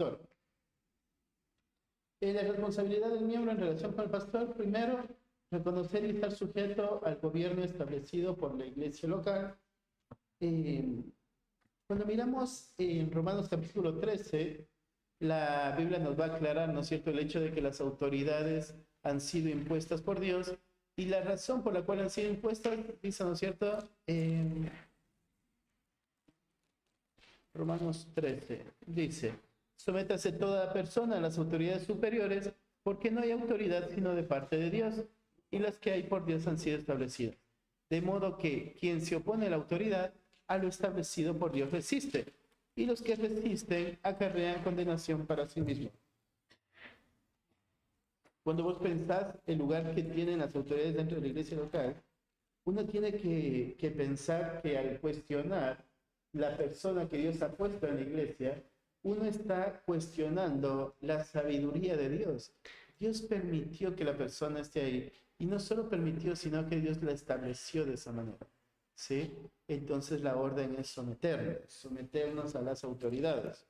pastor. La responsabilidad del miembro en relación con el pastor, primero, reconocer y estar sujeto al gobierno establecido por la iglesia local. Cuando miramos en Romanos capítulo 13, la Biblia nos va a aclarar, ¿no es cierto?, el hecho de que las autoridades han sido impuestas por Dios y la razón por la cual han sido impuestas, dice, ¿no es cierto?, Romanos 13, dice, sométase toda persona a las autoridades superiores, porque no hay autoridad sino de parte de Dios, y las que hay por Dios han sido establecidas. De modo que quien se opone a la autoridad, a lo establecido por Dios resiste, y los que resisten acarrean condenación para sí mismos. Cuando vos pensás el lugar que tienen las autoridades dentro de la iglesia local, uno tiene que pensar que al cuestionar la persona que Dios ha puesto en la iglesia, uno está cuestionando la sabiduría de Dios. Dios permitió que la persona esté ahí, y no solo permitió, sino que Dios la estableció de esa manera, ¿sí? Entonces la orden es someternos a las autoridades.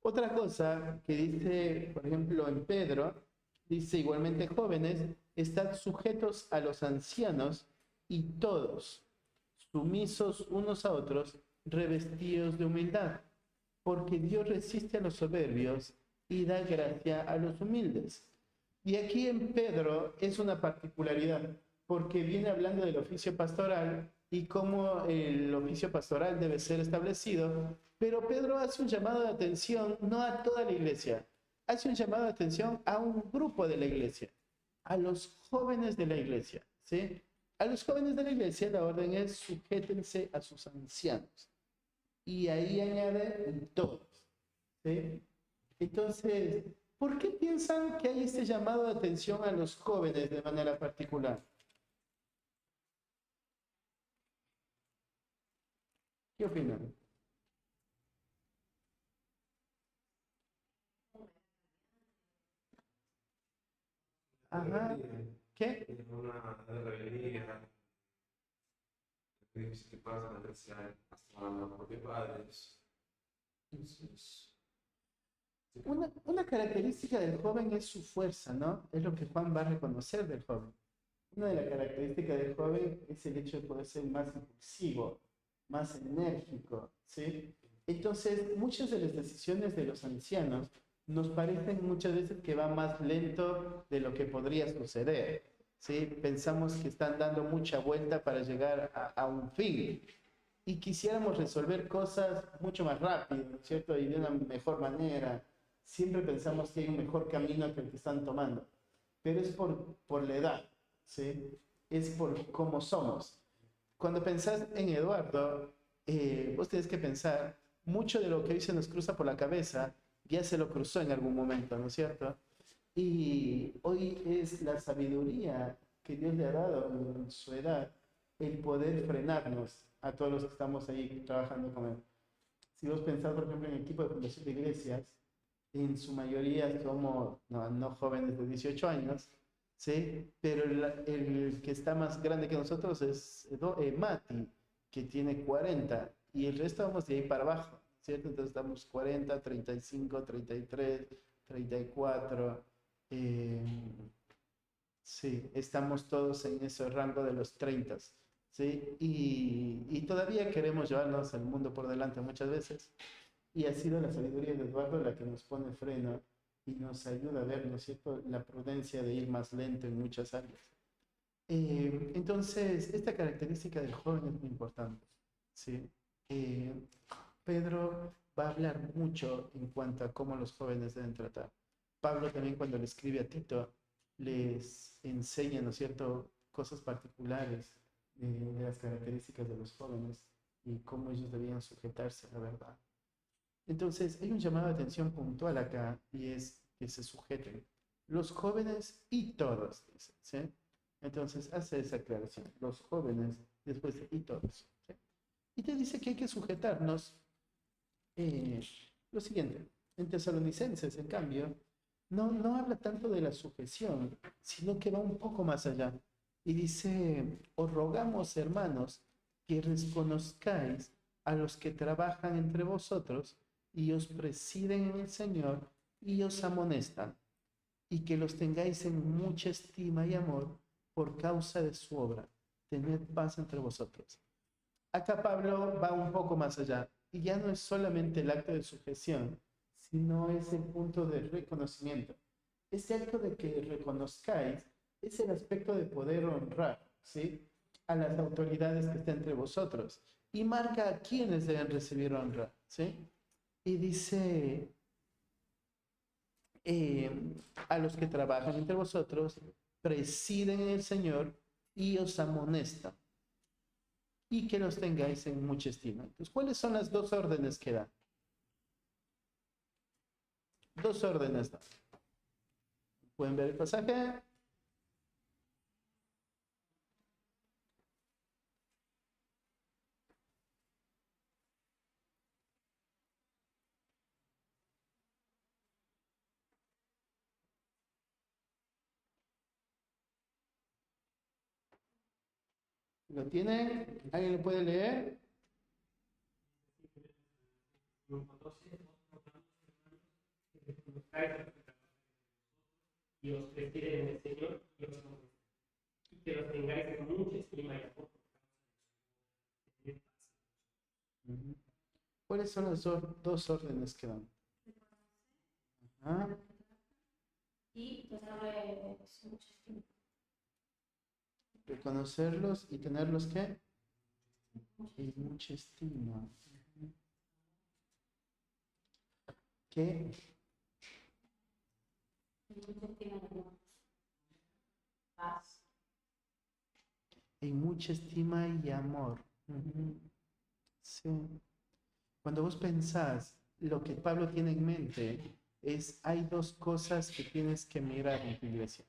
Otra cosa que dice, por ejemplo, en Pedro, dice igualmente, jóvenes, estad sujetos a los ancianos y todos, sumisos unos a otros, revestidos de humildad, porque Dios resiste a los soberbios y da gracia a los humildes. Y aquí en Pedro es una particularidad, porque viene hablando del oficio pastoral y cómo el oficio pastoral debe ser establecido, pero Pedro hace un llamado de atención no a toda la iglesia, hace un llamado de atención a un grupo de la iglesia, a los jóvenes de la iglesia, ¿sí? A los jóvenes de la iglesia la orden es sujétense a sus ancianos. Y ahí añade todos, ¿sí? Entonces, ¿por qué piensan que hay este llamado de atención a los jóvenes de manera particular? ¿Qué opinan? Ajá. ¿Qué? Es una rebeldía que dice que pasa hasta los propios padres. Entonces, Una característica del joven es su fuerza, ¿no? Es lo que Juan va a reconocer del joven. Una de las características del joven es el hecho de poder ser más impulsivo, más enérgico, ¿sí? Entonces, muchas de las decisiones de los ancianos nos parecen muchas veces que va más lento de lo que podría suceder, ¿sí? Pensamos que están dando mucha vuelta para llegar a un fin y quisiéramos resolver cosas mucho más rápido, ¿no es cierto? Y de una mejor manera. Siempre pensamos que hay un mejor camino que el que están tomando, pero es por la edad, ¿sí? Es por cómo somos. Cuando pensás en Eduardo, vos tenés que pensar, mucho de lo que hoy se nos cruza por la cabeza, ya se lo cruzó en algún momento, ¿no es cierto? Y hoy es la sabiduría que Dios le ha dado en su edad, el poder frenarnos a todos los que estamos ahí trabajando con él. Si vos pensás, por ejemplo, en el equipo de fundación de iglesias, en su mayoría somos no jóvenes de 18 años, ¿sí? Pero el que está más grande que nosotros es Mati, que tiene 40, y el resto vamos de ahí para abajo, ¿cierto? Entonces estamos 40, 35, 33, 34, eh, sí, estamos todos en ese rango de los 30, ¿sí? Y todavía queremos llevarnos el mundo por delante muchas veces. Y ha sido la sabiduría de Eduardo la que nos pone freno y nos ayuda a ver, ¿no es cierto?, la prudencia de ir más lento en muchas áreas. Entonces, esta característica del joven es muy importante, ¿sí? Eh, Pedro va a hablar mucho en cuanto a cómo los jóvenes deben tratar. Pablo también cuando le escribe a Tito les enseña, ¿no es cierto?, cosas particulares de las características de los jóvenes y cómo ellos debían sujetarse a la verdad. Entonces, hay un llamado de atención puntual acá y es que se sujeten los jóvenes y todos, dice, ¿sí? Entonces, hace esa aclaración, los jóvenes, después de y todos, ¿sí? Y te dice que hay que sujetarnos eh, lo siguiente, en Tesalonicenses, en cambio, no habla tanto de la sujeción, sino que va un poco más allá. Y dice, os rogamos, hermanos, que reconozcáis a los que trabajan entre vosotros y os presiden en el Señor y os amonestan, y que los tengáis en mucha estima y amor por causa de su obra. Tened paz entre vosotros. Acá Pablo va un poco más allá, y ya no es solamente el acto de sujeción, sino es el punto de reconocimiento. Este acto de que reconozcáis es el aspecto de poder honrar, ¿sí?, a las autoridades que están entre vosotros, y marca a quienes deben recibir honra, ¿sí? Y dice, a los que trabajan entre vosotros, presiden en el Señor y os amonestan, y que los tengáis en mucha estima. Entonces, ¿cuáles son las dos órdenes que da? Dos órdenes da. ¿Pueden ver el pasaje? ¿Lo tienen? ¿Alguien lo puede leer? Y os presiden en el Señor y que los tengáis en mucha estima y amor. ¿Cuáles son las dos órdenes que dan? Ajá. Y tenerles mucha estima. Reconocerlos y tenerlos, ¿qué? En mucha estima. ¿Qué? Mucha estima y amor. Paz. En mucha estima y amor. Sí. Cuando vos pensás, lo que Pablo tiene en mente es, hay dos cosas que tienes que mirar en tu iglesia.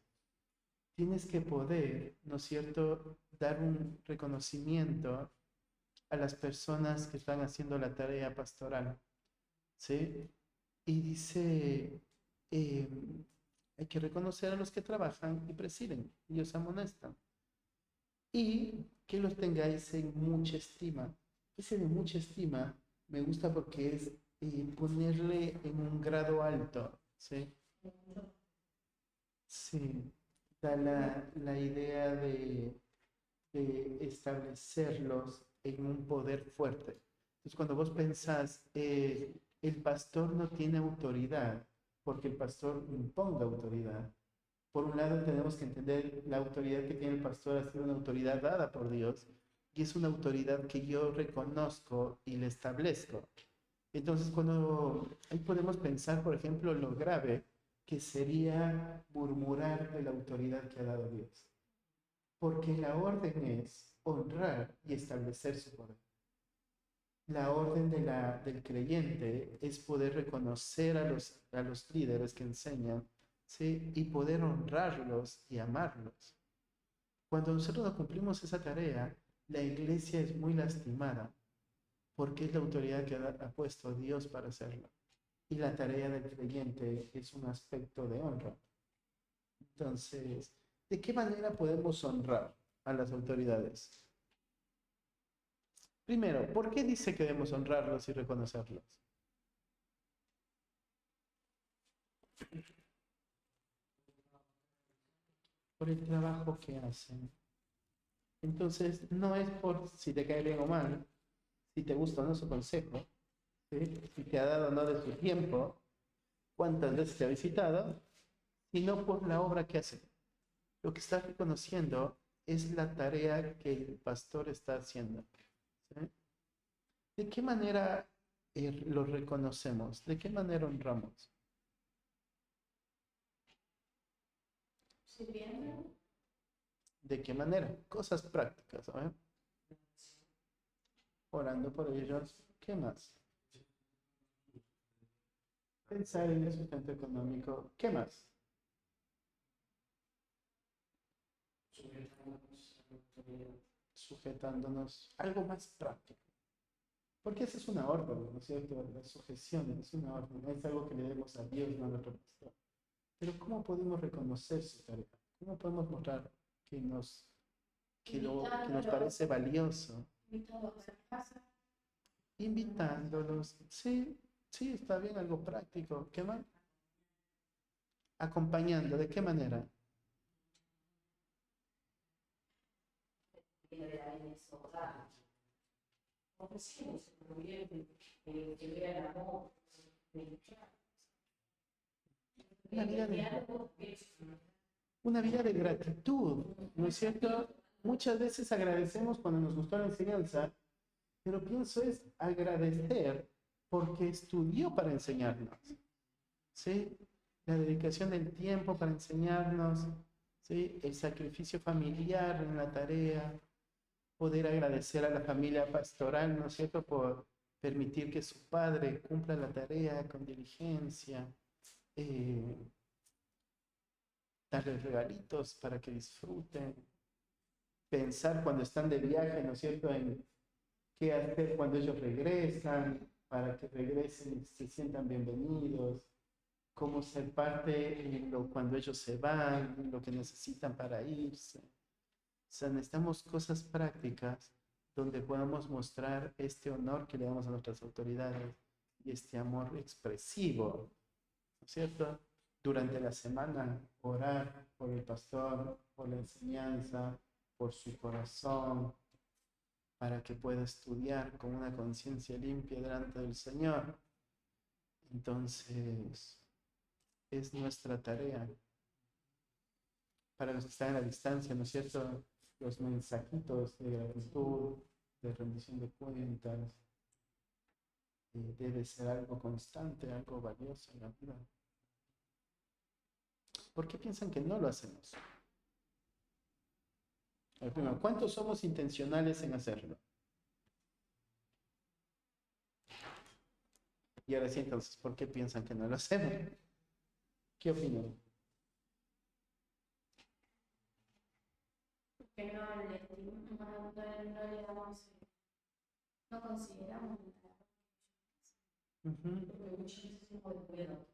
Tienes que poder, ¿no es cierto?, dar un reconocimiento a las personas que están haciendo la tarea pastoral, ¿sí? Y dice, hay que reconocer a los que trabajan y presiden, ellos amonestan. Y que los tengáis en mucha estima. Ese de mucha estima me gusta porque es ponerle en un grado alto, ¿sí? Sí, da la idea de establecerlos en un poder fuerte. Entonces, cuando vos pensás, el pastor no tiene autoridad, porque el pastor imponga autoridad. Por un lado, tenemos que entender la autoridad que tiene el pastor ha sido una autoridad dada por Dios, y es una autoridad que yo reconozco y le establezco. Entonces, cuando ahí podemos pensar, por ejemplo, lo grave que sería murmurar de la autoridad que ha dado Dios. Porque la orden es honrar y establecer su poder. La orden del creyente es poder reconocer a los líderes que enseñan, ¿sí?, y poder honrarlos y amarlos. Cuando nosotros no cumplimos esa tarea, la iglesia es muy lastimada porque es la autoridad que ha puesto Dios para hacerlo. Y la tarea del creyente es un aspecto de honra. Entonces, ¿de qué manera podemos honrar a las autoridades? Primero, ¿por qué dice que debemos honrarlos y reconocerlos? Por el trabajo que hacen. Entonces, no es por si te cae bien o mal, si te gusta o no su consejo, ¿sí?, si te ha dado o no de su tiempo, cuántas veces te ha visitado, sino por la obra que hace. Lo que está reconociendo es la tarea que el pastor está haciendo, ¿sí? ¿De qué manera lo reconocemos? ¿De qué manera honramos? Sirviendo. ¿De qué manera? Cosas prácticas, ¿sabes? Orando por ellos. ¿Qué más? Pensar en el sustento económico. ¿Qué más? Sujetándonos. Algo más práctico. Porque esa es una orden, ¿no es cierto? La sujeción es una orden. Es algo que le debemos a Dios, no a nuestro pastor. Pero ¿cómo podemos reconocer su tarea? ¿Cómo podemos mostrar que que nos parece valioso? Invitados a la casa. Invitándolos, sí, Sí, está bien, algo práctico. ¿Qué más? Acompañando, ¿de qué manera? Una vida una vida de gratitud, ¿no es cierto? Muchas veces agradecemos cuando nos gustó la enseñanza, pero pienso es agradecer porque estudió para enseñarnos, ¿sí? La dedicación del tiempo para enseñarnos, ¿sí? El sacrificio familiar en la tarea, poder agradecer a la familia pastoral, ¿no es cierto?, por permitir que su padre cumpla la tarea con diligencia, eh, darles regalitos para que disfruten, pensar cuando están de viaje, ¿no es cierto?, en qué hacer cuando ellos regresan, para que regresen y se sientan bienvenidos, cómo ser parte cuando ellos se van, en lo que necesitan para irse. O sea, necesitamos cosas prácticas donde podamos mostrar este honor que le damos a nuestras autoridades y este amor expresivo, ¿no es cierto? Durante la semana, orar por el pastor, por la enseñanza, por su corazón, para que pueda estudiar con una conciencia limpia delante del Señor. Entonces, es nuestra tarea. Para los que están a la distancia, ¿no es cierto?, los mensajitos de gratitud, de rendición de cuentas, debe ser algo constante, algo valioso en la vida. ¿Por qué piensan que no lo hacemos? Primero, ¿cuántos somos intencionales en hacerlo? Y ahora sí, entonces, ¿por qué piensan que no lo hacemos? ¿Qué opinan? Que no le damos, no consideramos. Uh-huh. Muchas veces no puedo.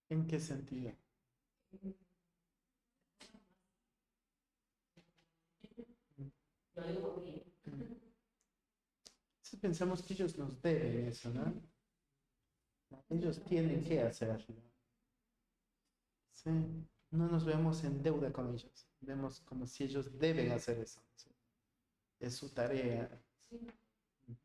¿En qué sentido? Lo digo bien. Entonces pensamos que ellos nos deben eso, ¿no? Ellos tienen que hacerlo. Sí. No nos vemos en deuda con ellos. Vemos como si ellos deben hacer eso. ¿Sí? Es su tarea. Sí. Uh-huh.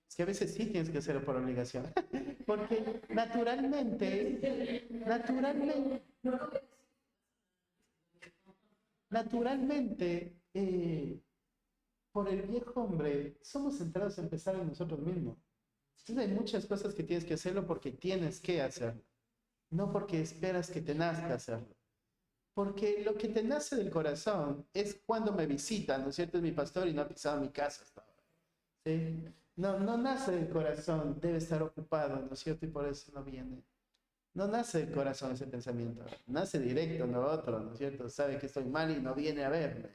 Es que a veces sí tienes que hacerlo por obligación. Porque naturalmente, por el viejo hombre, somos centrados en pensar en nosotros mismos. Entonces hay muchas cosas que tienes que hacerlo porque tienes que hacerlo, no porque esperas que te nazca hacerlo. Porque lo que te nace del corazón es cuando me visitan, ¿no es cierto? Es mi pastor y no ha pisado mi casa hasta ahora. ¿Sí? No nace del corazón, debe estar ocupado, ¿no es cierto? Y por eso no viene. No nace del corazón ese pensamiento, nace directo, no otro, ¿no es cierto? Sabe que estoy mal y no viene a verme,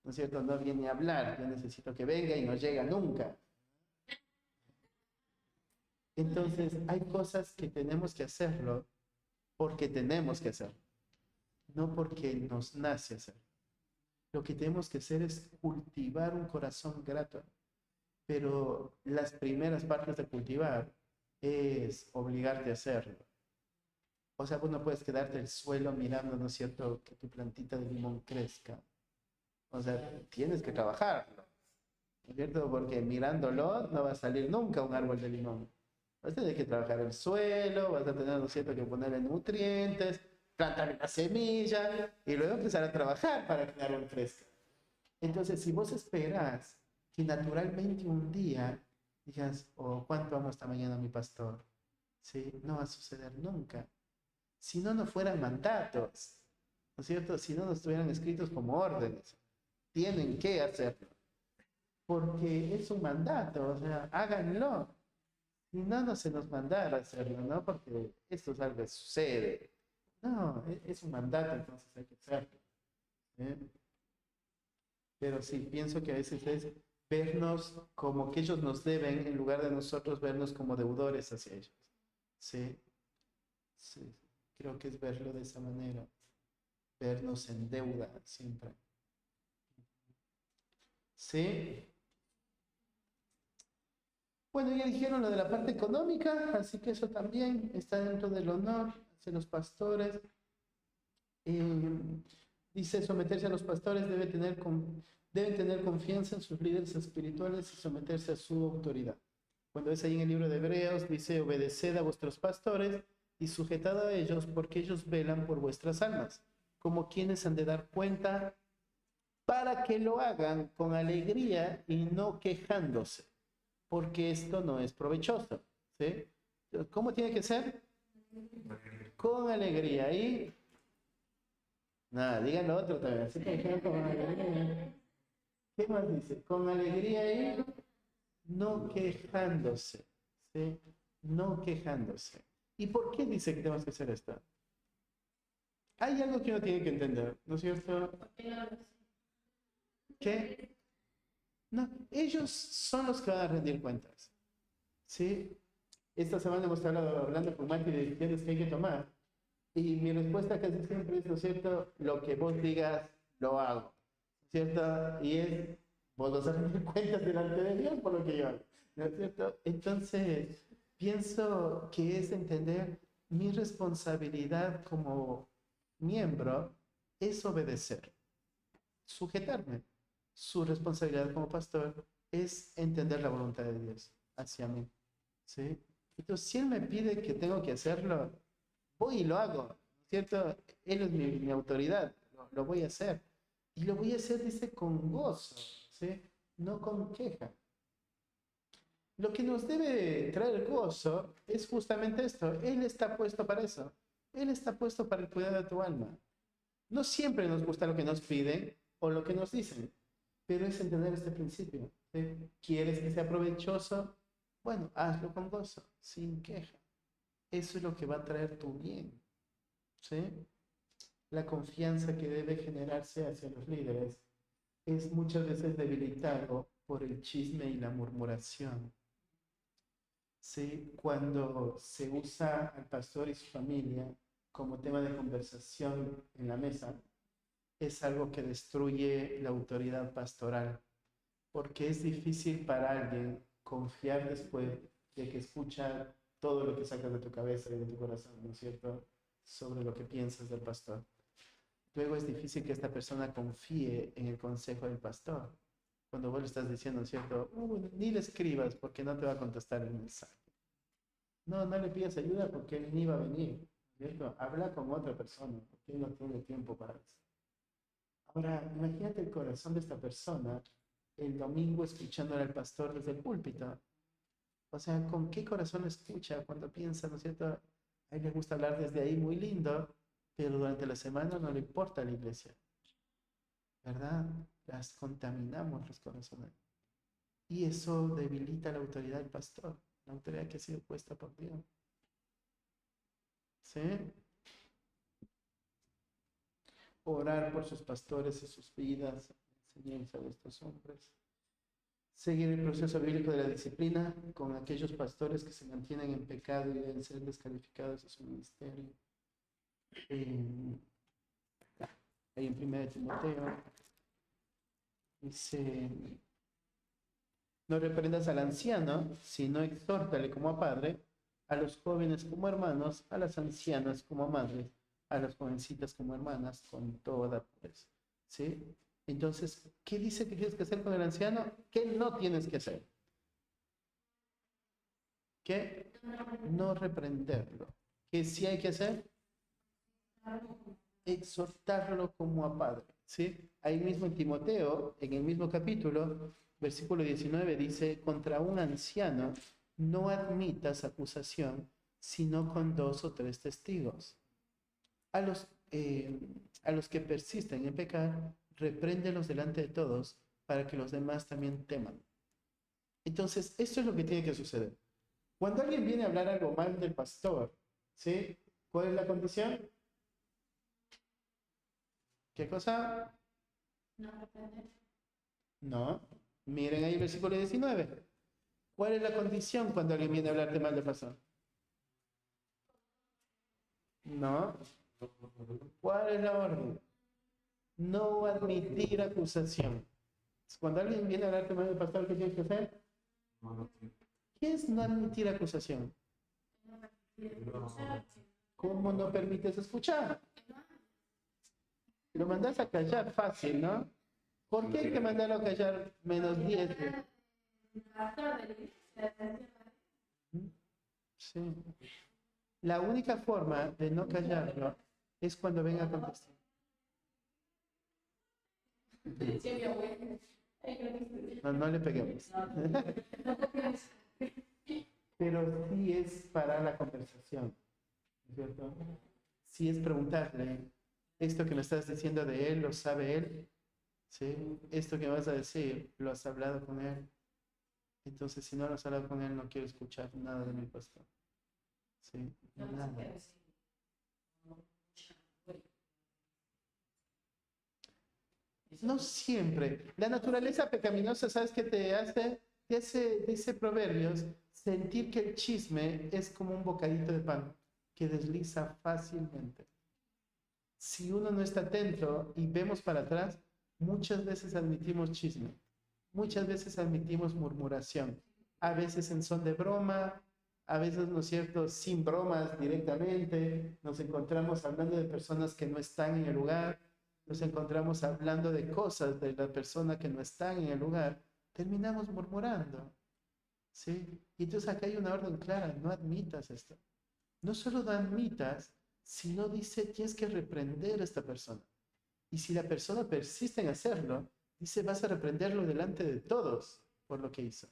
¿no es cierto? No viene a hablar, yo necesito que venga y no llega nunca. Entonces, hay cosas que tenemos que hacerlo porque tenemos que hacerlo, no porque nos nace hacerlo. Lo que tenemos que hacer es cultivar un corazón grato, pero las primeras partes de cultivar es obligarte a hacerlo. O sea, vos no puedes quedarte el suelo mirando, ¿no es cierto?, que tu plantita de limón crezca. O sea, tienes que trabajarlo, ¿no es cierto? Porque mirándolo no va a salir nunca un árbol de limón. Vas a tener que trabajar el suelo, vas a tener, ¿no es cierto?, que ponerle nutrientes, plantar la semilla y luego empezar a trabajar para que el árbol crezca. Entonces, si vos esperas que naturalmente un día digas, oh, ¿cuánto amo esta mañana a mi pastor? ¿Sí? No va a suceder nunca. Si no, no fueran mandatos, ¿no es cierto? Si no, no estuvieran escritos como órdenes. Tienen que hacerlo. Porque es un mandato, o sea, háganlo. Si no, no se nos mandara hacerlo, ¿no? Porque esto es algo que sucede. No, es un mandato, entonces hay que hacerlo. ¿Eh? Pero sí, pienso que a veces es vernos como que ellos nos deben en lugar de nosotros vernos como deudores hacia ellos. Sí, sí. Creo que es verlo de esa manera, vernos en deuda siempre. ¿Sí? Bueno, ya dijeron lo de la parte económica, así que eso también está dentro del honor hacia los pastores. Eh, Dice, someterse a los pastores deben tener confianza en sus líderes espirituales y someterse a su autoridad. Cuando es ahí en el libro de Hebreos, dice, obedeced a vuestros pastores y sujetad a ellos, porque ellos velan por vuestras almas, como quienes han de dar cuenta, para que lo hagan con alegría y no quejándose, porque esto no es provechoso. ¿Sí? ¿Cómo tiene que ser? Con alegría. Y nada, digan lo otro también. Así que dijeron con alegría. ¿Qué más dice? Con alegría y no quejándose. ¿Sí? No quejándose. ¿Y por qué dice que tenemos que hacer esto? Hay algo que uno tiene que entender, ¿no es cierto? ¿Qué? No, ellos son los que van a rendir cuentas. ¿Sí? Esta semana hemos estado hablando con Mati de decisiones que hay que tomar. Y mi respuesta casi siempre es, ¿no es cierto? Lo que vos digas, lo hago. ¿Cierto? Y es, vos vas a rendir cuentas delante de Dios por lo que yo hago. ¿No es cierto? Entonces, pienso que es entender mi responsabilidad como miembro es obedecer, sujetarme. Su responsabilidad como pastor es entender la voluntad de Dios hacia mí. ¿Sí? Entonces, si Él me pide que tengo que hacerlo, voy y lo hago, ¿cierto? Él es mi autoridad, lo voy a hacer. Y lo voy a hacer, dice, con gozo, ¿sí? No con queja. Lo que nos debe traer gozo es justamente esto. Él está puesto para eso. Él está puesto para el cuidado de tu alma. No siempre nos gusta lo que nos piden o lo que nos dicen, pero es entender este principio. ¿Sí? ¿Quieres que sea provechoso? Bueno, hazlo con gozo, sin queja. Eso es lo que va a traer tu bien. ¿Sí? La confianza que debe generarse hacia los líderes es muchas veces debilitado por el chisme y la murmuración. ¿Sí? Cuando se usa al pastor y su familia como tema de conversación en la mesa, es algo que destruye la autoridad pastoral, porque es difícil para alguien confiar después de que escucha todo lo que sacas de tu cabeza y de tu corazón, ¿no es cierto?, sobre lo que piensas del pastor. Luego es difícil que esta persona confíe en el consejo del pastor. Cuando vos le estás diciendo, ¿cierto?, ni le escribas porque no te va a contestar el mensaje. No, no le pidas ayuda porque él ni va a venir, ¿cierto? Habla con otra persona porque él no tiene tiempo para eso. Ahora, imagínate el corazón de esta persona el domingo escuchándole al pastor desde el púlpito. O sea, ¿con qué corazón escucha cuando piensa, ¿no es cierto? A él le gusta hablar desde ahí muy lindo, pero durante la semana no le importa la iglesia. ¿Verdad? Las contaminamos los corazones. Y eso debilita la autoridad del pastor, la autoridad que ha sido puesta por Dios. ¿Sí? Orar por sus pastores y sus vidas, enseñanza de estos hombres. Seguir el proceso bíblico de la disciplina con aquellos pastores que se mantienen en pecado y deben ser descalificados de su ministerio. Ahí en 1 Timoteo dice, no reprendas al anciano, sino exhórtale como a padre, a los jóvenes como hermanos, a las ancianas como madres, a las jovencitas como hermanas, con toda pureza. ¿Sí? Entonces, ¿qué dice que tienes que hacer con el anciano? ¿Qué no tienes que hacer? ¿Qué? No reprenderlo. ¿Qué sí hay que hacer? Exhortarlo como a padre. ¿Sí? Ahí mismo en Timoteo, en el mismo capítulo, versículo 19, dice, contra un anciano no admitas acusación, sino con 2 o 3 testigos. A los que persisten en pecar, repréndelos delante de todos para que los demás también teman. Entonces, esto es lo que tiene que suceder. Cuando alguien viene a hablar algo mal del pastor, ¿sí? ¿Cuál es la condición? ¿Qué cosa? No reprender. No. Miren ahí el versículo 19. ¿Cuál es la condición cuando alguien viene a hablarte mal del pastor? No. ¿Cuál es la orden? No admitir acusación. Cuando alguien viene a hablarte mal del pastor, ¿qué tienes que hacer? ¿Qué es no admitir acusación? ¿Cómo no permites escuchar? Lo mandas a callar fácil, ¿no? ¿Por qué hay que mandarlo a callar -10? Sí. La única forma de no callarlo es cuando venga a contestar. No, no le peguemos. Pero sí es para la conversación, ¿cierto? Sí es preguntarle, esto que me estás diciendo de él, ¿lo sabe él? ¿Sí? Esto que me vas a decir, ¿lo has hablado con él? Entonces, si no lo has hablado con él, no quiero escuchar nada de mi pastor. ¿Sí? Nada. No siempre. La naturaleza pecaminosa, ¿sabes qué te hace? Te hace, dice Proverbios, sentir que el chisme es como un bocadito de pan que desliza fácilmente. Si uno no está atento y vemos para atrás, muchas veces admitimos chisme, muchas veces admitimos murmuración, a veces en son de broma, a veces, ¿no es cierto?, sin bromas directamente, nos encontramos hablando de personas que no están en el lugar, nos encontramos hablando de cosas de la persona que no están en el lugar, terminamos murmurando, ¿sí? Y entonces acá hay una orden clara, no admitas esto. No solo no admitas, sino dice, tienes que reprender a esta persona. Y si la persona persiste en hacerlo, dice, vas a reprenderlo delante de todos por lo que hizo,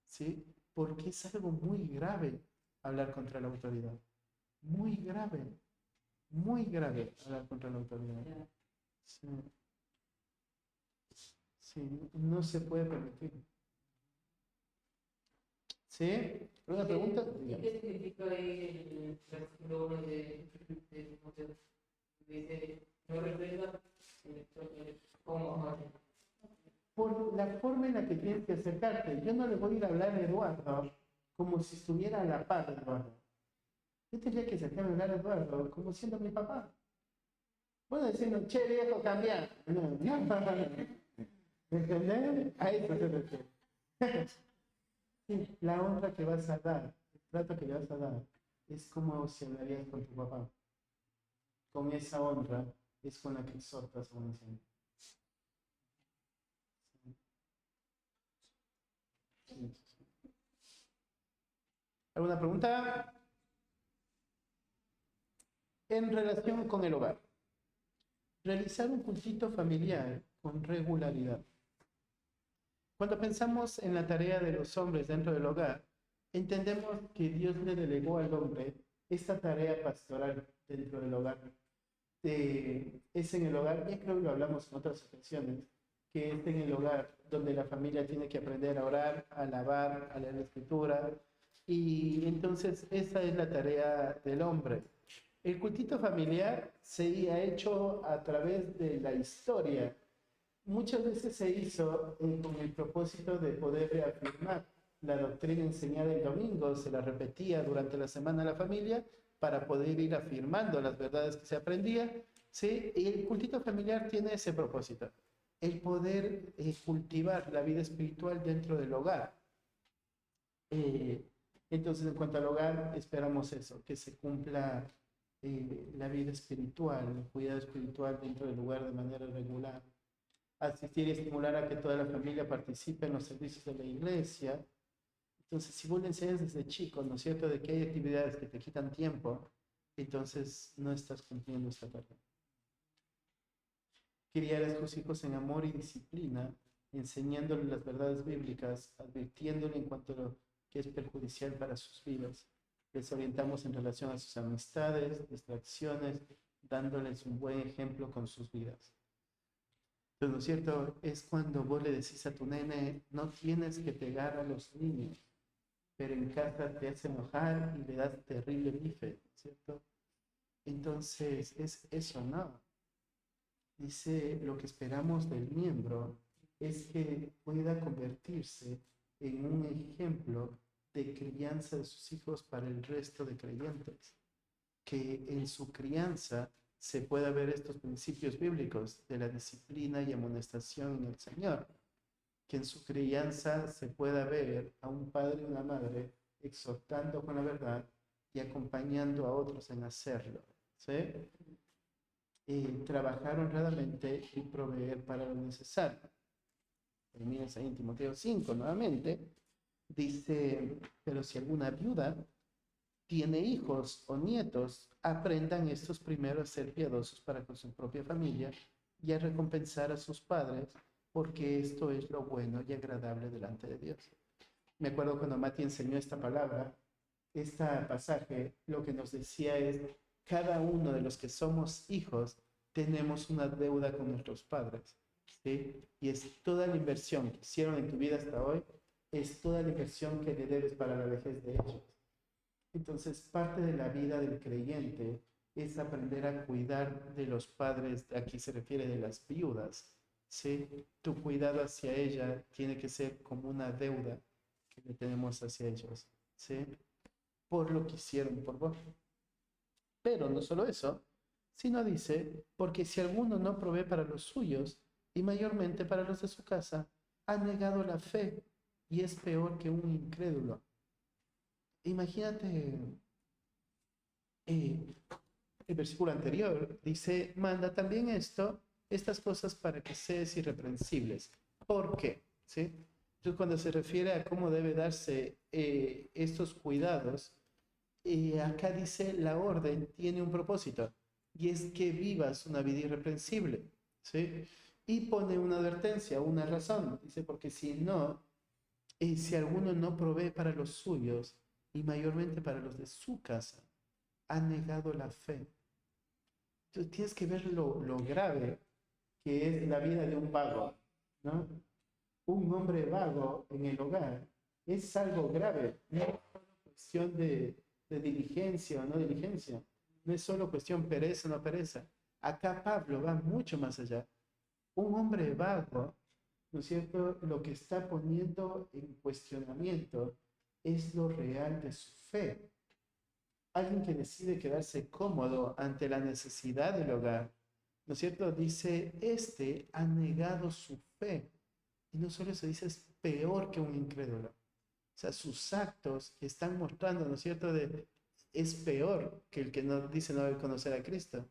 ¿sí? Porque es algo muy grave hablar contra la autoridad. Muy grave hablar contra la autoridad. Sí. Sí, no se puede permitir. ¿Sí? ¿Una pregunta? ¿Qué significa el versículo 1 de dice, no reprenda como Por la forma en la que tienes que acercarte. Yo no le voy a ir a hablar a Eduardo como si estuviera a la par de Eduardo. Yo tendría que acercarme a hablar a Eduardo como siendo mi papá. Bueno, diciendo, che viejo, cambia. ¿Entendés? A eso se refiere. Sí, la honra que vas a dar, el trato que le vas a dar, es como si hablarías con tu papá. Con esa honra es con la que exhortas a un anciano. Sí. ¿Alguna pregunta? En relación con el hogar. Realizar un cultito familiar con regularidad. Cuando pensamos en la tarea de los hombres dentro del hogar, entendemos que Dios le delegó al hombre esta tarea pastoral dentro del hogar. Es en el hogar, ya creo que lo hablamos en otras ocasiones, que es en el hogar donde la familia tiene que aprender a orar, a alabar, a leer la escritura, y entonces esa es la tarea del hombre. El cultito familiar se ha hecho a través de la historia. Muchas veces se hizo con el propósito de poder reafirmar la doctrina enseñada el domingo, se la repetía durante la semana a la familia para poder ir afirmando las verdades que se aprendía, ¿sí? Y el cultito familiar tiene ese propósito, el poder cultivar la vida espiritual dentro del hogar. Entonces, en cuanto al hogar, esperamos eso, que se cumpla la vida espiritual, el cuidado espiritual dentro del lugar de manera regular. Asistir y estimular a que toda la familia participe en los servicios de la iglesia. Entonces, si vos le enseñas desde chico, ¿no es cierto?, de que hay actividades que te quitan tiempo, entonces no estás cumpliendo esta tarea. Criar a tus hijos en amor y disciplina, enseñándoles las verdades bíblicas, advirtiéndoles en cuanto a lo que es perjudicial para sus vidas. Les orientamos en relación a sus amistades, distracciones, dándoles un buen ejemplo con sus vidas. Pero, ¿no es cierto? Es cuando vos le decís a tu nene, no tienes que pegar a los niños, pero en casa te hace enojar y le das terrible bife, ¿cierto? Entonces, es eso, ¿no? Dice, lo que esperamos del miembro es que pueda convertirse en un ejemplo de crianza de sus hijos para el resto de creyentes. que en su crianza se pueda ver estos principios bíblicos de la disciplina y amonestación en el Señor, que en su crianza se pueda ver a un padre y una madre exhortando con la verdad y acompañando a otros en hacerlo, ¿sí? Y trabajar honradamente y proveer para lo necesario. Terminas ahí en Timoteo 5 nuevamente, dice, pero si alguna viuda tiene hijos o nietos, aprendan estos primero a ser piadosos para con su propia familia y a recompensar a sus padres, porque esto es lo bueno y agradable delante de Dios. Me acuerdo cuando Mati enseñó esta palabra, este pasaje, lo que nos decía es, cada uno de los que somos hijos tenemos una deuda con nuestros padres, ¿sí? Y es toda la inversión que hicieron en tu vida hasta hoy, es toda la inversión que le debes para la vejez de ellos. Entonces, parte de la vida del creyente es aprender a cuidar de los padres, aquí se refiere de las viudas, ¿sí? Tu cuidado hacia ella tiene que ser como una deuda que le tenemos hacia ellos, ¿sí? Por lo que hicieron por vos. Pero no solo eso, sino dice, porque si alguno no provee para los suyos, y mayormente para los de su casa, ha negado la fe y es peor que un incrédulo. Imagínate, el versículo anterior dice, manda también estas cosas para que seas irreprensibles. ¿Por qué? ¿Sí? Entonces, cuando se refiere a cómo debe darse estos cuidados, acá dice la orden tiene un propósito y es que vivas una vida irreprensible, ¿sí? Y pone una advertencia, una razón, dice, porque si no, si alguno no provee para los suyos y mayormente para los de su casa, ha negado la fe. Entonces tienes que ver lo grave que es la vida de un vago, ¿no? Un hombre vago en el hogar es algo grave, no es solo cuestión de diligencia o no diligencia, no es solo cuestión pereza o no pereza. Acá Pablo va mucho más allá. Un hombre vago, ¿no es cierto? Lo que está poniendo en cuestionamiento es lo real de su fe. Alguien que decide quedarse cómodo ante la necesidad del hogar, ¿no es cierto? Dice, este ha negado su fe. Y no solo eso, dice, es peor que un incrédulo. O sea, sus actos están mostrando, ¿no es cierto?, es peor que el que no dice no haber conocer a Cristo.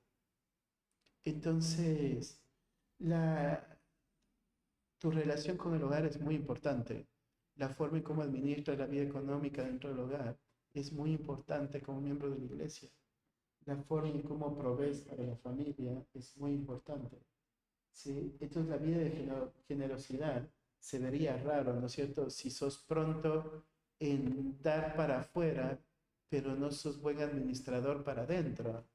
Entonces, tu relación con el hogar es muy importante. La forma en cómo administras la vida económica dentro del hogar es muy importante como miembro de la iglesia. La forma en cómo provees para la familia es muy importante. ¿Sí? Entonces la vida de generosidad se vería raro, ¿no es cierto? Si sos pronto en dar para afuera, pero no sos buen administrador para adentro,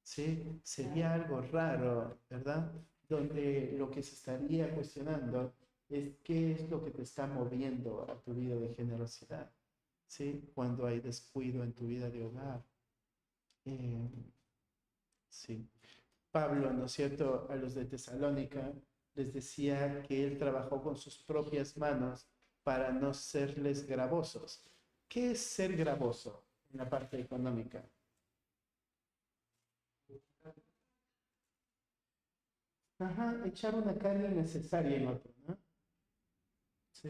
¿sí? Sería algo raro, ¿verdad? Donde lo que se estaría cuestionando es qué es lo que te está moviendo a tu vida de generosidad, ¿sí? Cuando hay descuido en tu vida de hogar. Eh, sí. Pablo, ¿no es cierto?, a los de Tesalónica les decía que él trabajó con sus propias manos para no serles gravosos. ¿Qué es ser gravoso en la parte económica? Ajá, echar una carga innecesaria en otro, ¿no? Sí.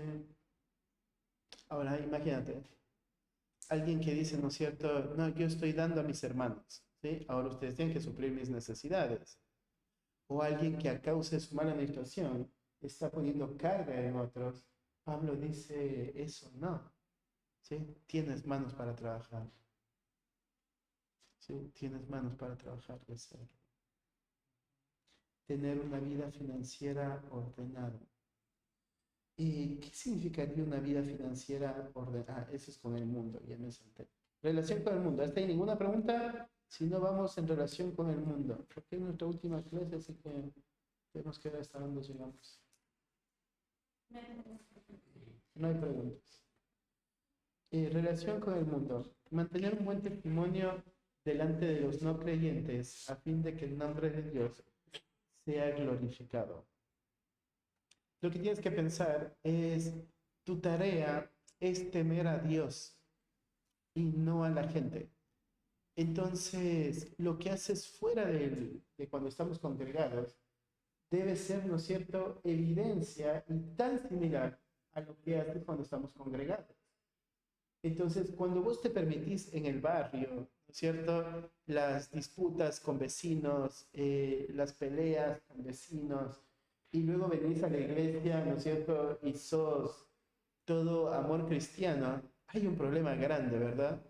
Ahora, imagínate, alguien que dice, ¿no es cierto?, no, yo estoy dando a mis hermanos, ¿sí? Ahora ustedes tienen que suplir mis necesidades. O alguien que a causa de su mala administración está poniendo carga en otros. Pablo dice, eso no, ¿sí? Tienes manos para trabajar, ¿sí? Tienes manos para trabajar y hacerlo. Tener una vida financiera ordenada. ¿Y qué significaría una vida financiera ordenada? Eso es con el mundo, ya me salté. Relación con el mundo. ¿Hasta ahí ninguna pregunta? Si no, vamos en relación con el mundo. Porque es nuestra última clase, así que tenemos que ver hasta dónde llegamos. No hay preguntas. Relación con el mundo. Mantener un buen testimonio delante de los no creyentes a fin de que el nombre de Dios sea glorificado. Lo que tienes que pensar es, tu tarea es temer a Dios y no a la gente. Entonces, lo que haces fuera de cuando estamos congregados debe ser, ¿no es cierto?, evidencia y tan similar a lo que haces cuando estamos congregados. Entonces, cuando vos te permitís en el barrio, ¿no es cierto?, las disputas con vecinos, las peleas con vecinos, y luego venís a la iglesia, ¿no es cierto?, y sos todo amor cristiano, hay un problema grande, ¿verdad?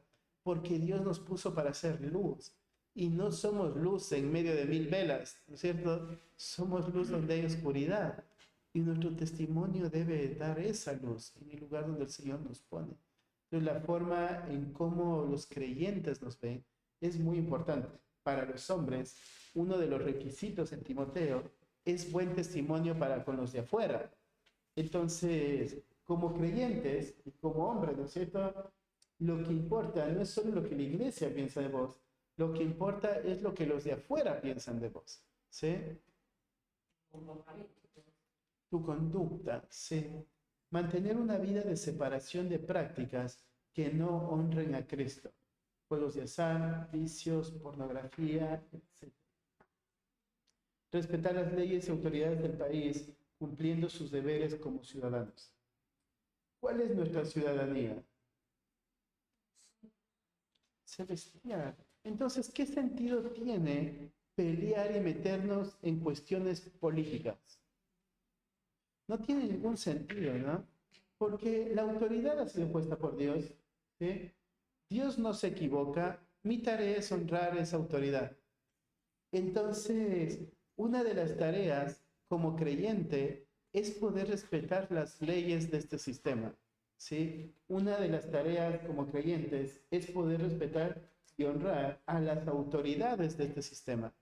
Porque Dios nos puso para hacer luz, y no somos luz en medio de mil velas, ¿no es cierto? Somos luz donde hay oscuridad, y nuestro testimonio debe dar esa luz en el lugar donde el Señor nos pone. Entonces, la forma en cómo los creyentes nos ven es muy importante. Para los hombres, uno de los requisitos en Timoteo es buen testimonio para con los de afuera. Entonces, como creyentes y como hombres, ¿no es cierto? Lo que importa no es solo lo que la iglesia piensa de vos, lo que importa es lo que los de afuera piensan de vos, ¿sí? Tu conducta, ¿sí? Mantener una vida de separación de prácticas que no honren a Cristo. Juegos de azar, vicios, pornografía, etc. Respetar las leyes y autoridades del país, cumpliendo sus deberes como ciudadanos. ¿Cuál es nuestra ciudadanía? Celestial. Entonces, ¿qué sentido tiene pelear y meternos en cuestiones políticas? No tiene ningún sentido, ¿no? Porque la autoridad ha sido puesta por Dios, ¿sí? Dios no se equivoca, mi tarea es honrar esa autoridad. Entonces, una de las tareas como creyente es poder respetar las leyes de este sistema, ¿sí? Una de las tareas como creyentes es poder respetar y honrar a las autoridades de este sistema.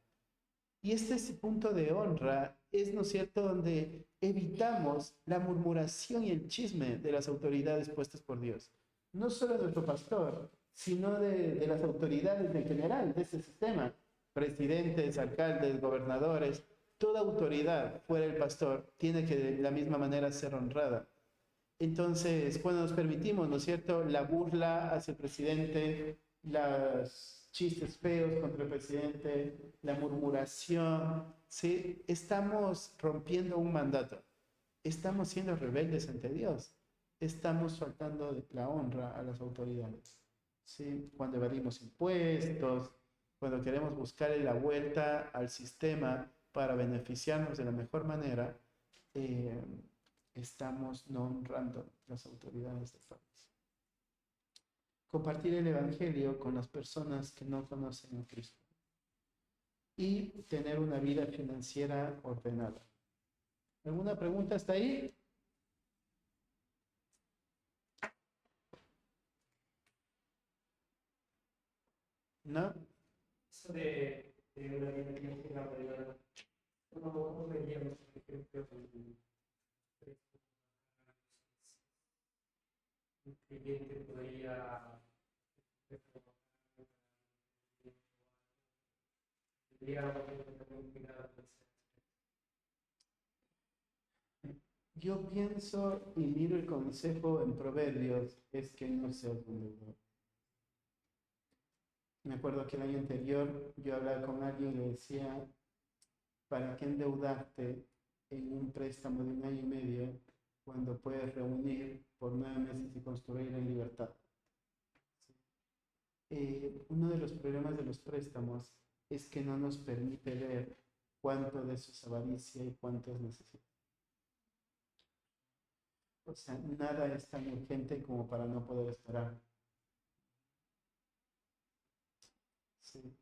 Y este punto de honra es, ¿no es cierto?, donde evitamos la murmuración y el chisme de las autoridades puestas por Dios. No solo de nuestro pastor, sino de las autoridades en general de este sistema. Presidentes, alcaldes, gobernadores, toda autoridad fuera del pastor tiene que de la misma manera ser honrada. Entonces, cuando nos permitimos, ¿no es cierto?, la burla hacia el presidente, los chistes feos contra el presidente, la murmuración, ¿sí? Estamos rompiendo un mandato. Estamos siendo rebeldes ante Dios. Estamos faltando la honra a las autoridades, ¿sí? Cuando evadimos impuestos, cuando queremos buscarle la vuelta al sistema para beneficiarnos de la mejor manera, eh, estamos no honrando las autoridades del país. Compartir el Evangelio con las personas que no conocen a Cristo. Y tener una vida financiera ordenada. ¿Alguna pregunta hasta ahí? ¿No? Eso de una vida financiera ordenada, ¿cómo veríamos, por ejemplo, un cliente podría Yo pienso y miro el consejo en Proverbios, es que no seas un deudor. Me acuerdo que el año anterior yo hablaba con alguien y le decía, ¿para qué endeudarte en un préstamo de 1 año y medio cuando puedes reunir por 9 meses y construir en libertad? Uno de los problemas de los préstamos es que no nos permite ver cuánto de eso es avaricia y cuánto es necesidad. O sea, nada es tan urgente como para no poder esperar. Sí.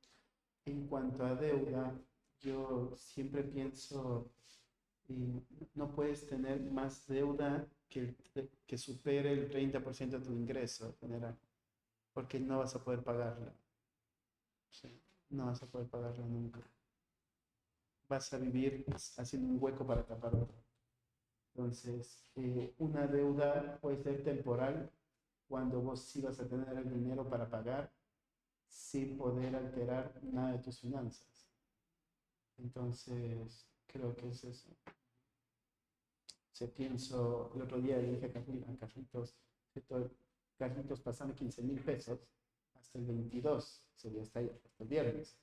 En cuanto a deuda, yo siempre pienso, no puedes tener más deuda que supere el 30% de tu ingreso general, porque no vas a poder pagarla. Sí, no vas a poder pagarla nunca. Vas a vivir haciendo un hueco para tapar otro. Entonces, una deuda puede ser temporal cuando vos sí vas a tener el dinero para pagar sin poder alterar nada de tus finanzas. Entonces, creo que es eso. Se pienso, el otro día le dije a Carlitos, Carlitos, pásame 15,000 pesos hasta el 22, sería hasta el viernes,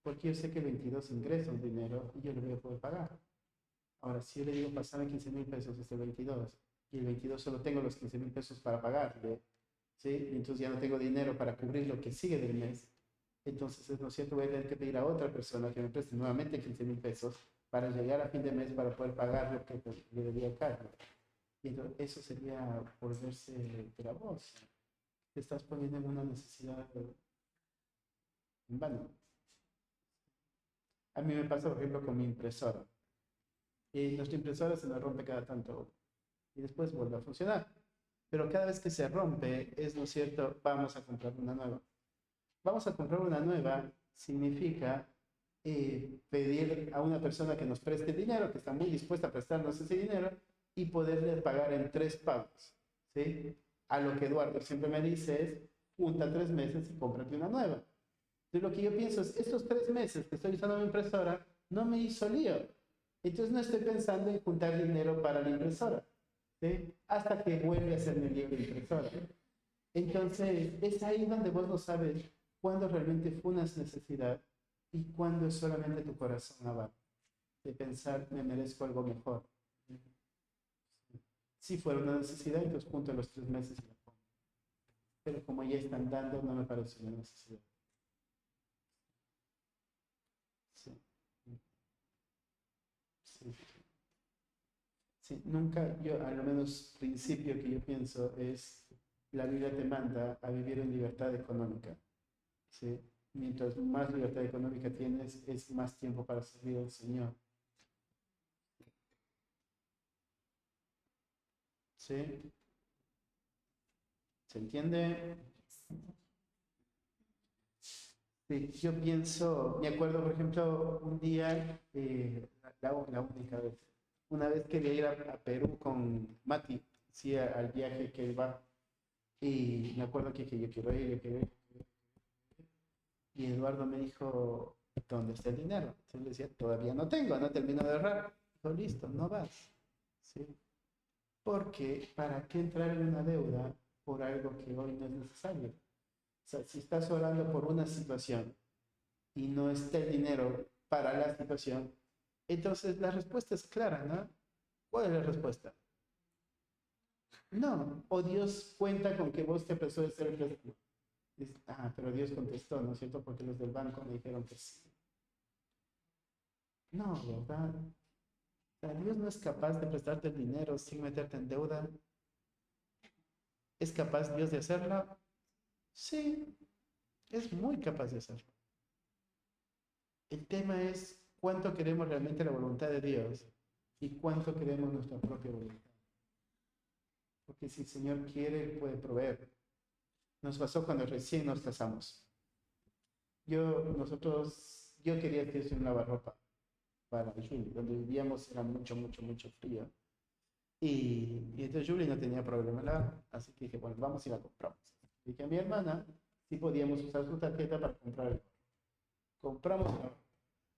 porque yo sé que el 22 ingresa un dinero y yo le voy a poder pagar. Ahora, si yo le digo, pasame 15,000 pesos hasta el 22, y el 22 solo tengo los 15,000 pesos para pagarle, ¿sí? Y entonces ya no tengo dinero para cubrir lo que sigue del mes, entonces, ¿no es cierto? Voy a tener que pedir a otra persona que me preste nuevamente 15,000 pesos para llegar a fin de mes para poder pagar lo que le debía a Carlos. Y entonces, eso sería volverse gravoso. Te estás poniendo en una necesidad en vano. A mí me pasa, por ejemplo, con mi impresora. Y nuestra impresora se nos rompe cada tanto y después vuelve a funcionar. Pero cada vez que se rompe, es, ¿no es cierto?, vamos a comprar una nueva. Vamos a comprar una nueva significa pedir a una persona que nos preste dinero, que está muy dispuesta a prestarnos ese dinero y poderle pagar en 3 pagos, ¿sí? A lo que Eduardo siempre me dice es, junta 3 meses y cómprate una nueva. Entonces lo que yo pienso es, estos 3 meses que estoy usando mi impresora no me hizo lío. Entonces no estoy pensando en juntar dinero para la impresora, ¿sí? Hasta que vuelve a hacerme lío la impresora. Entonces es ahí donde vos no sabes cuándo realmente fue una necesidad y cuándo es solamente tu corazón abajo, de pensar, me merezco algo mejor. Si fuera una necesidad, entonces junto a los 3 meses y la pongo. Pero como ya están dando, no me parece una necesidad. Sí. Sí. Sí. Nunca, yo, al menos principio que yo pienso es, la Biblia te manda a vivir en libertad económica. ¿Sí? Mientras más libertad económica tienes, es más tiempo para servir al Señor. ¿Sí? ¿Se entiende? Sí, yo pienso, me acuerdo, por ejemplo, un día, la única vez, una vez quería ir a Perú con Mati, sí, al viaje que él va, y me acuerdo que yo quiero ir, yo quiero ir. Y Eduardo me dijo, ¿dónde está el dinero? Entonces le decía, todavía no tengo, no termino de ahorrar. Dijo, listo, no vas. ¿Sí? Porque, ¿para qué entrar en una deuda por algo que hoy no es necesario? O sea, si estás orando por una situación y no está el dinero para la situación, entonces la respuesta es clara, ¿no? ¿Cuál es la respuesta? No, o Dios cuenta con que vos te prestó de ser el préstamo. Dice, pero Dios contestó, ¿no es cierto? Porque los del banco me dijeron que sí. No, ¿verdad? O sea, Dios no es capaz de prestarte el dinero sin meterte en deuda. ¿Es capaz Dios de hacerlo? Sí, es muy capaz de hacerlo. El tema es cuánto queremos realmente la voluntad de Dios y cuánto queremos nuestra propia voluntad. Porque si el Señor quiere, Él puede proveer. Nos pasó cuando recién nos casamos. Yo quería que un lavarropa para Julie. Donde vivíamos era mucho, mucho, mucho frío. Y entonces Julie no tenía problema, así que dije, bueno, vamos y la compramos. Dije a mi hermana si podíamos usar su tarjeta para comprar el lavarropa. Compramos el lavarropa.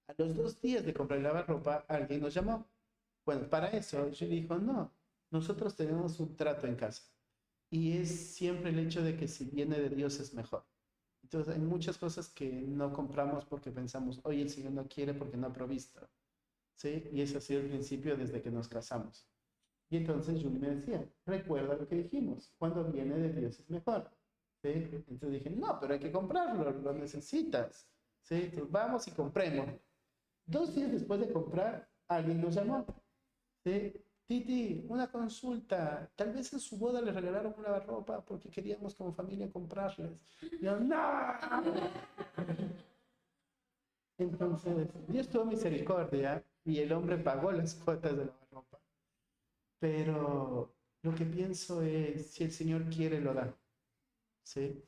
A los 2 días de comprar el lavarropa, alguien nos llamó. Bueno, para eso Julie dijo, no, nosotros tenemos un trato en casa. Y es siempre el hecho de que si viene de Dios es mejor. Entonces hay muchas cosas que no compramos porque pensamos, oye, el Señor no quiere porque no ha provisto. ¿Sí? Y ese ha sido el principio desde que nos casamos. Y entonces Julie me decía, recuerda lo que dijimos, cuando viene de Dios es mejor. ¿Sí? Entonces dije, no, pero hay que comprarlo, lo necesitas. ¿Sí? Entonces vamos y compremos. 2 días después de comprar, alguien nos llamó. ¿Sí? Titi, una consulta. Tal vez en su boda le regalaron una lavarropa porque queríamos como familia comprarles. Yo, ¡no! Entonces, Dios tuvo misericordia y el hombre pagó las cuotas de lavarropa. Pero lo que pienso es, si el Señor quiere, lo da. ¿Sí?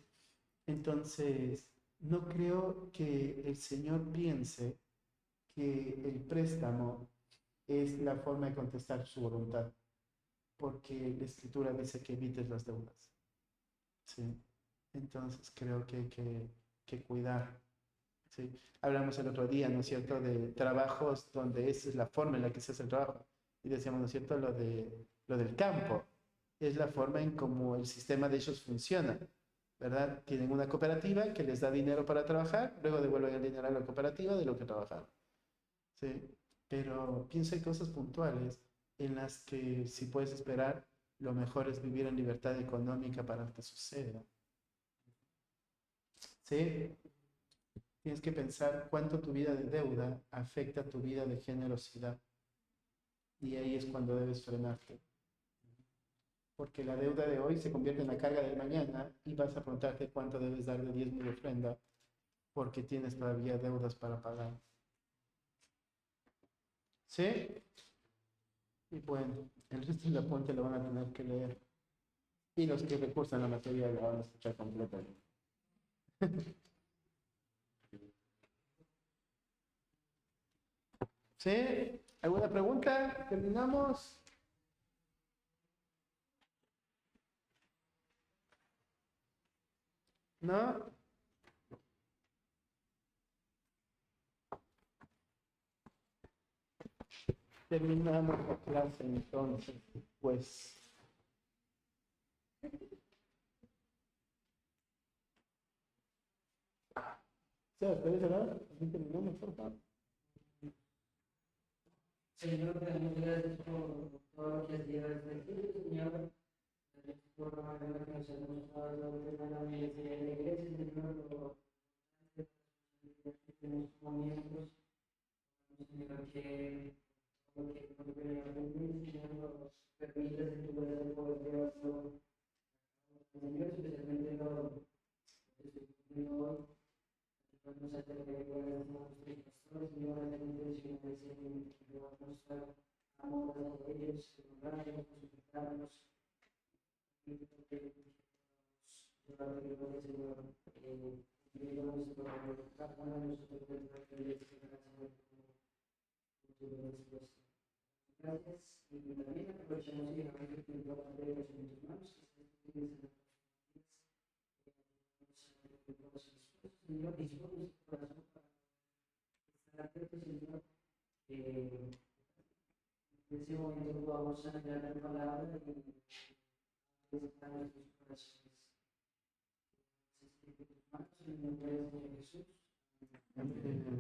Entonces, no creo que el Señor piense que el préstamo es la forma de contestar su voluntad, porque la Escritura dice que evites las deudas. ¿Sí? Entonces, creo que hay que cuidar. ¿Sí? Hablamos el otro día, ¿no es cierto?, de trabajos donde esa es la forma en la que se hace el trabajo. Y decíamos, ¿no es cierto?, lo del campo. Es la forma en cómo el sistema de ellos funciona. ¿verdad? Tienen una cooperativa que les da dinero para trabajar, luego devuelven el dinero a la cooperativa de lo que trabajaron. ¿Sí? Pero piensa en cosas puntuales en las que si puedes esperar, lo mejor es vivir en libertad económica para que suceda. ¿Sí? Tienes que pensar cuánto tu vida de deuda afecta tu vida de generosidad. Y ahí es cuando debes frenarte. Porque la deuda de hoy se convierte en la carga del mañana y vas a preguntarte cuánto debes dar de diezmo y de ofrenda porque tienes todavía deudas para pagar. ¿Sí? Y bueno, el resto del apunte lo van a tener que leer. Y los que recursan la materia la van a escuchar completamente. ¿Sí? ¿Alguna pregunta? ¿Terminamos? ¿No? Terminamos la clase entonces, pues. ¿Puedes hablar? Así terminamos, por favor. Señor, muchas gracias por todo lo que has llegado hasta aquí, Señor. Gracias por la manera que nos has mostrado el tema de la universidad de la iglesia, Señor, que tenemos como miembros, Señor, que todo lo que nos viene a aprender, Señor, nos permitas en tu poder poder llevarlo, Señor, especialmente lo que estoy cumpliendo hoy. Nos acercaremos a nuestros pastores, Señor, en la intención de Señor, que vamos a mostrar amor a ellos, honrarlos, suplicarlos, y que llevar de gloria, Señor, que nuestro cada uno de nosotros tendrá que descargar, Señor, como tu respuesta. Gracias, y también aprovechamos y dejamos el tiempo a de los en tus manos, que estés Señor, dispone nuestro corazón para estar atentos, Señor, en ese momento vamos a mirar la palabra y visitar nuestros corazones. En tus manos, en el nombre del Señor Jesús. Amén.